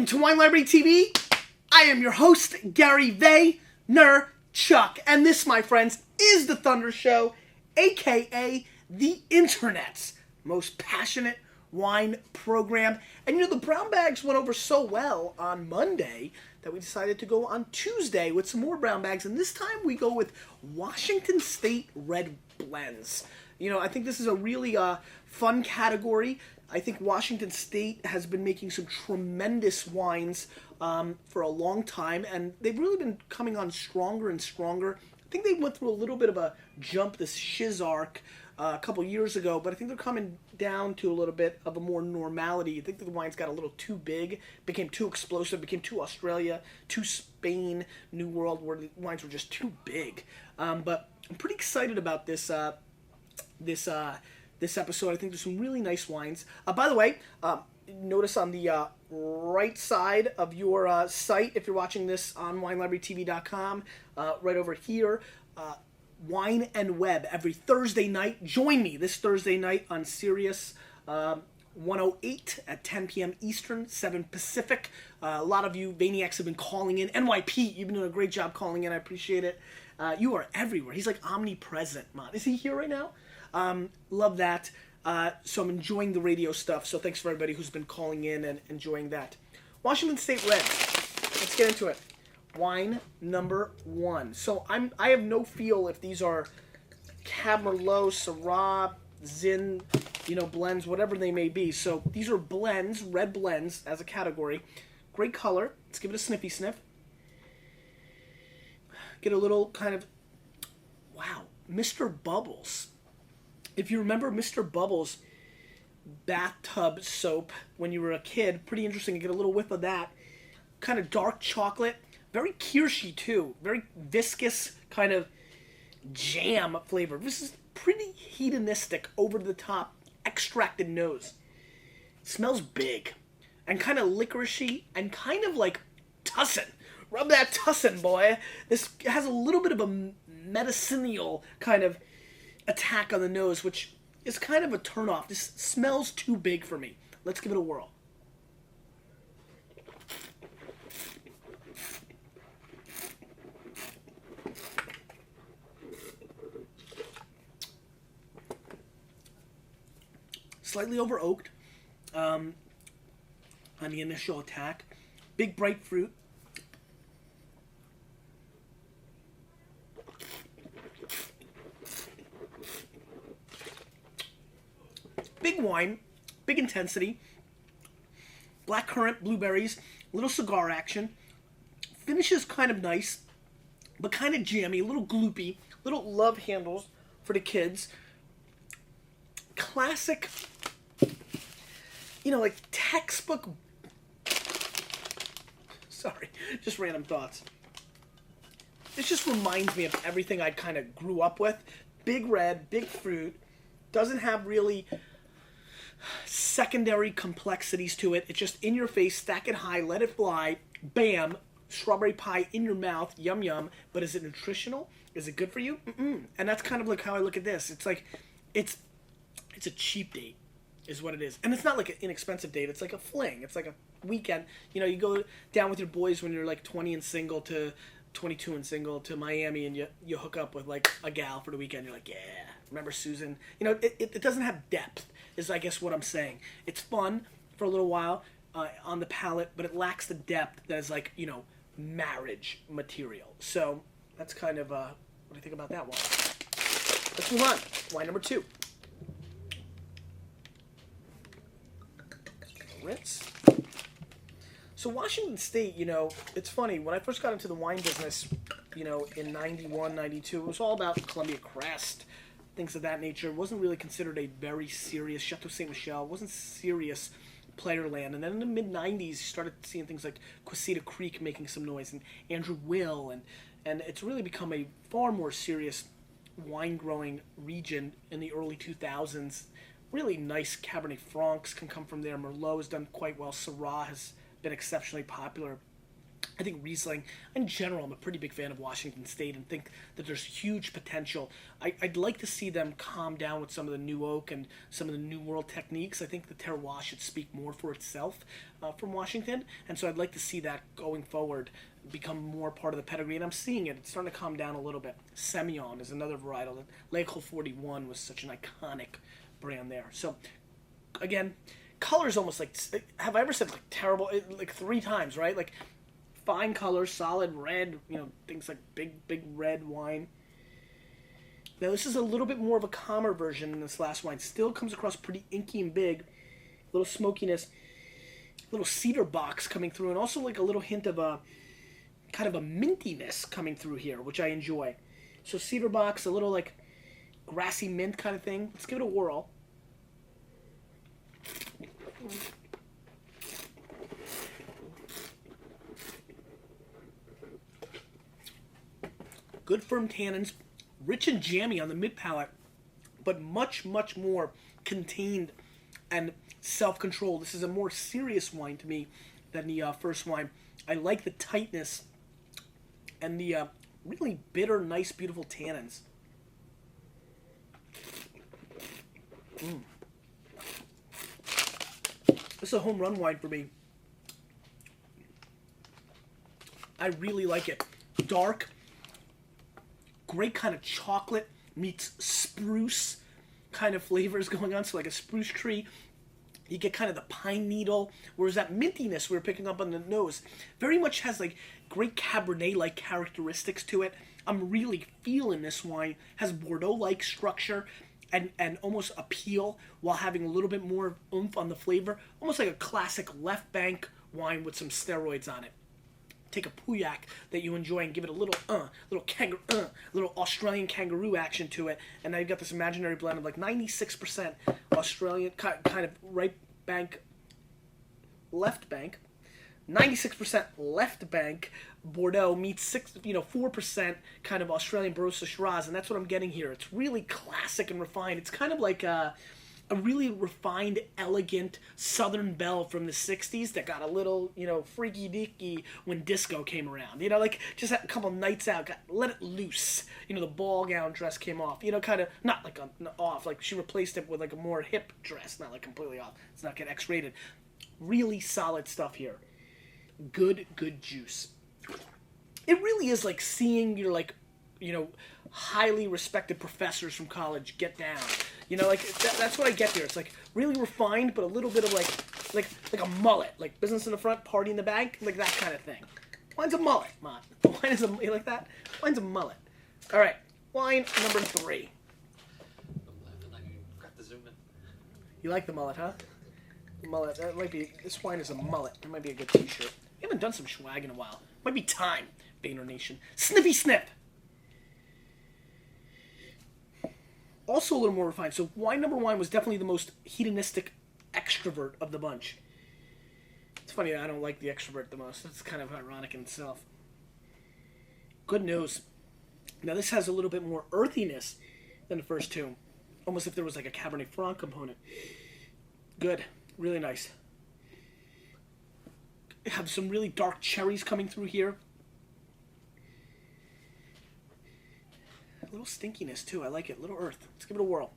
Welcome to Wine Library TV. I am your host, Gary Vaynerchuk. And this, my friends, is The Thunder Show, a.k.a. the Internet's most passionate wine program. And the brown bags went over so well on Monday that we decided to go on Tuesday with some more brown bags. And this time we go with Washington State Red Blends. I think this is a really fun category. I think Washington State has been making some tremendous wines for a long time, and they've really been coming on stronger and stronger. I think they went through a little bit of a jump, this shiz arc, a couple years ago, but I think they're coming down to a little bit of a more normality. I think the wines got a little too big, became too explosive, became too Australia, too Spain, New World, where the wines were just too big. But I'm pretty excited about this episode. I think there's some really nice wines. By the way, notice on the right side of your site, if you're watching this on WineLibraryTV.com, right over here, Wine and Web every Thursday night. Join me this Thursday night on Sirius 108 at 10 p.m. Eastern, 7 Pacific. A lot of you Vaniacs have been calling in. NYP, you've been doing a great job calling in. I appreciate it. You are everywhere. He's like omnipresent, man. Is he here right now? Love that. So I'm enjoying the radio stuff. So thanks for everybody who's been calling in and enjoying that. Washington State Red. Let's get into it. Wine number 1. So I have no feel if these are Cab Merlot, Syrah, Zin, blends, whatever they may be. So these are blends, red blends as a category. Great color. Let's give it a sniffy sniff. Get a little kind of, wow, Mr. Bubbles. If you remember Mr. Bubbles bathtub soap when you were a kid, pretty interesting. You get a little whiff of that. Kind of dark chocolate. Very kirschy too. Very viscous kind of jam flavor. This is pretty hedonistic, over the top, extracted nose. It smells big. And kind of licoricey and kind of like tussin. Rub that tussin, boy. This has a little bit of a medicinal kind of attack on the nose, which is kind of a turnoff. This smells too big for me. Let's give it a whirl. Slightly over oaked on the initial attack. Big bright fruit. Big wine, big intensity, blackcurrant, blueberries, little cigar action. Finish is kind of nice, but kind of jammy, a little gloopy, little love handles for the kids. Classic, like textbook, sorry, just random thoughts. This just reminds me of everything I kind of grew up with. Big red, big fruit, doesn't have really secondary complexities to it. It's just in your face, stack it high, let it fly, bam, strawberry pie in your mouth, yum yum. But is it nutritional? Is it good for you? And that's kind of like how I look at this. It's like, it's a cheap date is what it is. And it's not like an inexpensive date. It's like a fling. It's like a weekend. You go down with your boys when you're like 20 and single to 22 and single to Miami, and you hook up with like a gal for the weekend. You're like, yeah, remember Susan? It doesn't have depth, is I guess what I'm saying. It's fun for a little while on the palate, but it lacks the depth that is like, marriage material. So that's kind of what do you think about that one? Let's move on. Wine number 2. Rinse. So Washington State, it's funny. When I first got into the wine business, in 91, 92, it was all about Columbia Crest, things of that nature. It wasn't really considered a very serious, Chateau Ste. Michelle wasn't serious player land. And then in the mid-90s, you started seeing things like Quasita Creek making some noise, and Andrew Will, and it's really become a far more serious wine-growing region in the early 2000s. Really nice Cabernet Francs can come from there. Merlot has done quite well. Syrah has been exceptionally popular. I think Riesling, in general, I'm a pretty big fan of Washington State and think that there's huge potential. I'd like to see them calm down with some of the new oak and some of the new world techniques. I think the terroir should speak more for itself from Washington, and so I'd like to see that going forward become more part of the pedigree, and I'm seeing it. It's starting to calm down a little bit. Semillon is another varietal. L'École 41 was such an iconic brand there. So, again, color is almost like, have I ever said like terrible, like 3 times, right? Like, fine color, solid red, things like big red wine. Now this is a little bit more of a calmer version than this last wine. Still comes across pretty inky and big. A little smokiness, little cedar box coming through, and also like a little hint of a kind of a mintiness coming through here, which I enjoy. So cedar box, a little like grassy mint kind of thing. Let's give it a whirl. Good firm tannins, rich and jammy on the mid palate, but much more contained and self-controlled. This is a more serious wine to me than the first wine. I like the tightness and the really bitter, nice, beautiful tannins. This is a home run wine for me. I really like it. Dark, great kind of chocolate meets spruce kind of flavors going on. So like a spruce tree, you get kind of the pine needle, whereas that mintiness we were picking up on the nose very much has like great Cabernet-like characteristics to it. I'm really feeling this wine. Has Bordeaux-like structure and almost appeal while having a little bit more oomph on the flavor. Almost like a classic left bank wine with some steroids on it. Take a Pauillac that you enjoy and give it a little little Australian kangaroo action to it, and now you've got this imaginary blend of like 96% Australian kind of right bank, left bank, 96% left bank Bordeaux meets 4% kind of Australian Barossa Shiraz, and that's what I'm getting here. It's really classic and refined. It's kind of like a really refined, elegant Southern Belle from the 60s that got a little, freaky-deaky when disco came around. Like just a couple nights out, let it loose. The ball gown dress came off. Kind of, not like off, like she replaced it with like a more hip dress, not like completely off. It's not get X-rated. Really solid stuff here. Good juice. It really is like seeing your highly respected professors from college get down. That's what I get there. It's like really refined, but a little bit of like a mullet, like business in the front, party in the back, like that kind of thing. Wine's a mullet, man. Wine is you like that? Wine's a mullet. All right, wine number 3. You like the mullet, huh? The mullet. That might be. This wine is a mullet. That might be a good T-shirt. We haven't done some swag in a while. Might be time, Boehner Nation. Snippy snip. Also a little more refined. So wine number 1 was definitely the most hedonistic extrovert of the bunch. It's funny that I don't like the extrovert the most. That's kind of ironic in itself. Good news. Now this has a little bit more earthiness than the first 2. Almost if there was like a Cabernet Franc component. Good. Really nice. Have some really dark cherries coming through here. A little stinkiness too. I like it. A little earth. Let's give it a whirl.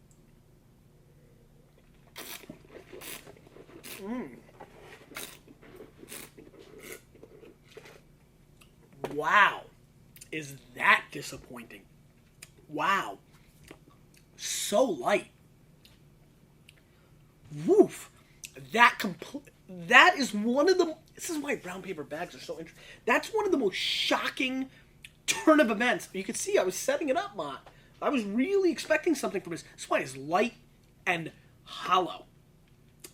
Wow. Is that disappointing? Wow. So light. Woof. That is one of the... This is why brown paper bags are so interesting. That's one of the most shocking turn of events. You can see I was setting it up, Mott. I was really expecting something from this. This wine is light and hollow.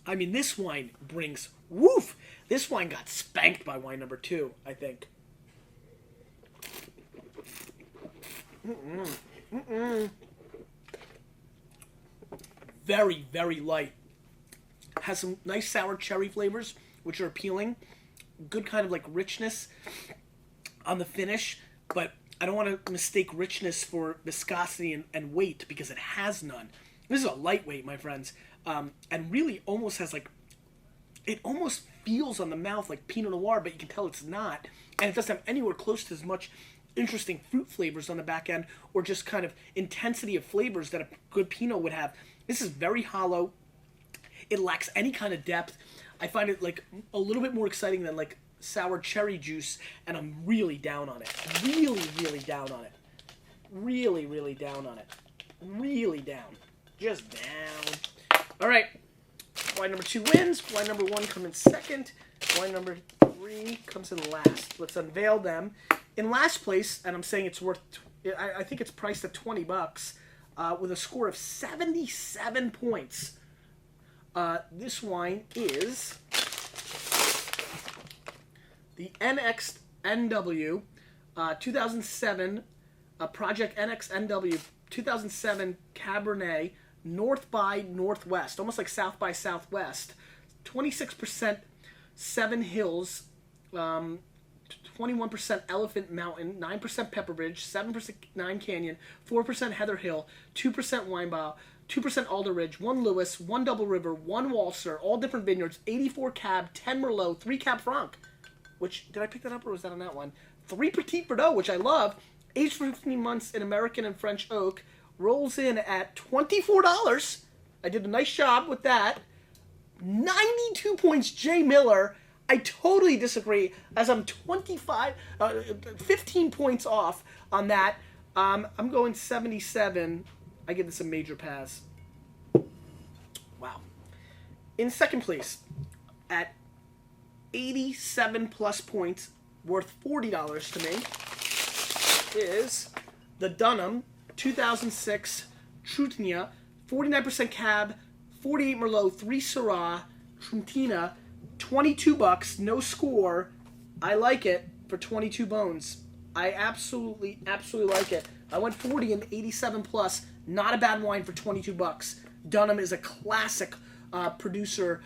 I mean, this wine brings... Woof! This wine got spanked by wine number 2, I think. Very, very light. Has some nice sour cherry flavors, which are appealing. Good kind of like richness on the finish, but I don't want to mistake richness for viscosity and weight because it has none. This is a lightweight, my friends, and really almost has like it almost feels on the mouth like Pinot Noir, but you can tell it's not. And it doesn't have anywhere close to as much interesting fruit flavors on the back end, or just kind of intensity of flavors that a good Pinot would have. This is very hollow. It lacks any kind of depth. I find it like a little bit more exciting than like sour cherry juice, and I'm really down on it. Really, really down on it. Really, really down on it. Really down. Just down. All right. Wine number 2 wins. Wine number 1 comes in second. Wine number 3 comes in last. Let's unveil them. In last place, and I'm saying it's worth, I think it's priced at $20, with a score of 77 points. This wine is the NXNW 2007, Project NXNW 2007 Cabernet North by Northwest, almost like South by Southwest. 26% Seven Hills, 21% Elephant Mountain, 9% Pepperbridge, 7% Nine Canyon, 4% Heather Hill, 2% Winebow, 2% Alder Ridge, 1 Lewis, 1 Double River, 1 Walser, all different vineyards, 84 Cab, 10 Merlot, 3 Cab Franc, which, did I pick that up or was that on that one? 3 Petit Verdot, which I love, aged for 15 months in American and French oak, rolls in at $24. I did a nice job with that. 92 points, Jay Miller. I totally disagree, as I'm 15 points off on that. I'm going 77. I give this a major pass. Wow. In second place, at 87 plus points, worth $40 to me, is the Dunham 2006 Trutnia, 49% Cab, 48 Merlot, 3 Syrah, Truntina, $22, no score. I like it for 22 bones. I absolutely like it. I went 40 and 87 plus. Not a bad wine for $22. Dunham is a classic producer,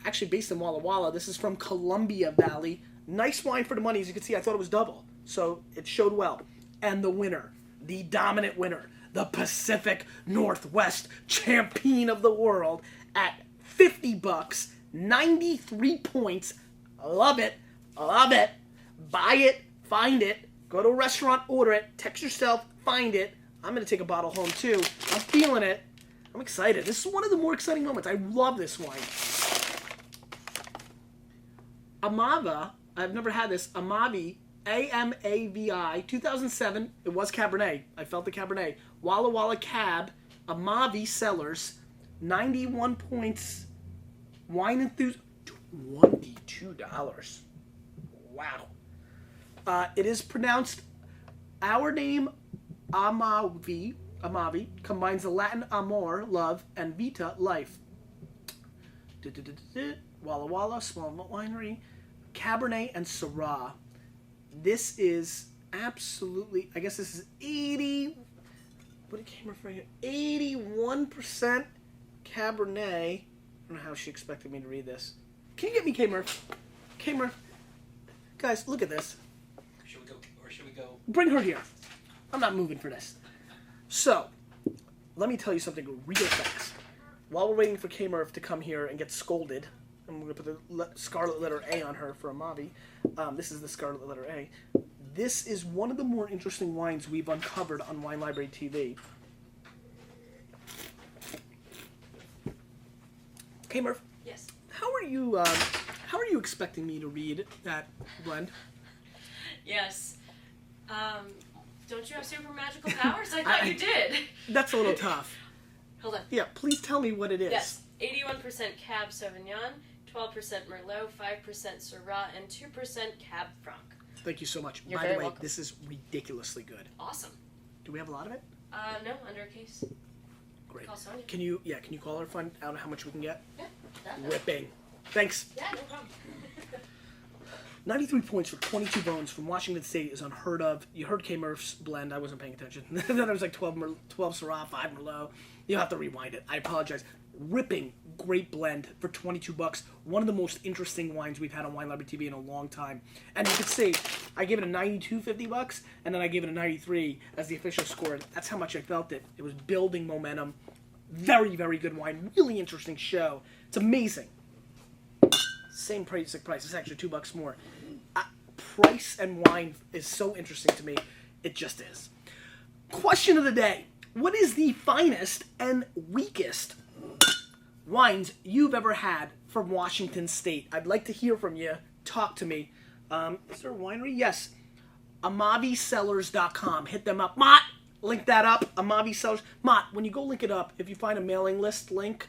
actually based in Walla Walla. This is from Columbia Valley. Nice wine for the money. As you can see, I thought it was double, so it showed well. And the winner, the dominant winner, the Pacific Northwest champion of the world at $50, 93 points. Love it. Love it. Buy it. Find it. Go to a restaurant, order it. Text yourself. Find it. I'm going to take a bottle home too. I'm feeling it. I'm excited. This is one of the more exciting moments. I love this wine. Amava. I've never had this. Amavi. AMAVI. 2007. It was Cabernet. I felt the Cabernet. Walla Walla Cab. Amavi Cellars. 91 points. Wine enthusiast. $22. Wow. It is pronounced our name Amavi. Amavi combines the Latin amor, love, and vita, life. Walla Walla, small winery, Cabernet and Syrah. This is absolutely, I guess this is 80, what it came from here, 81% Cabernet. I don't know how she expected me to read this. Can you get me K-Murph? K-Murph. Guys, look at this. Should we go? Bring her here. I'm not moving for this. So, let me tell you something real fast. While we're waiting for K-Murph to come here and get scolded, and we're going to put the scarlet letter A on her for Amavi. This is the scarlet letter A. This is one of the more interesting wines we've uncovered on Wine Library TV. K-Murph. Yes. How are you expecting me to read that blend? Yes. Don't you have super magical powers? I thought you did. That's a little tough. Hold on. Yeah, please tell me what it is. Yes. 81% Cab Sauvignon, 12% Merlot, 5% Syrah, and 2% Cab Franc. Thank you so much. You're By the very way, welcome. this is ridiculously good. Awesome. Do we have a lot of it? No, under a case. Great. Call Sonia. Can you call her, find out how much we can get? Yeah. Definitely. Ripping. Thanks. Yeah, no problem. 93 points for 22 bones from Washington State is unheard of. You heard K. Murph's blend. I wasn't paying attention. Then there was like 12 Syrah, 5 Merlot. You'll have to rewind it. I apologize. Ripping, great blend for $22. One of the most interesting wines we've had on Wine Library TV in a long time. And you can see, I gave it a 92, $50, and then I gave it a 93 as the official score. That's how much I felt it. It was building momentum. Very, very good wine. Really interesting show. It's amazing. Same basic price. It's actually $2 more. Price and wine is so interesting to me. It just is. Question of the day. What is the finest and weakest wines you've ever had from Washington State? I'd like to hear from you. Talk to me. Is there a winery? Yes. AmaviCellars.com. Hit them up. Mott, link that up. Amavi Cellars. Mott, when you go link it up, if you find a mailing list link,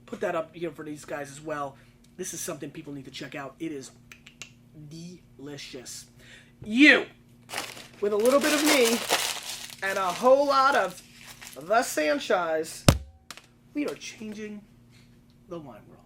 put that up here for these guys as well. This is something people need to check out. It is delicious. You, with a little bit of me and a whole lot of the Sanchez, we are changing the wine world.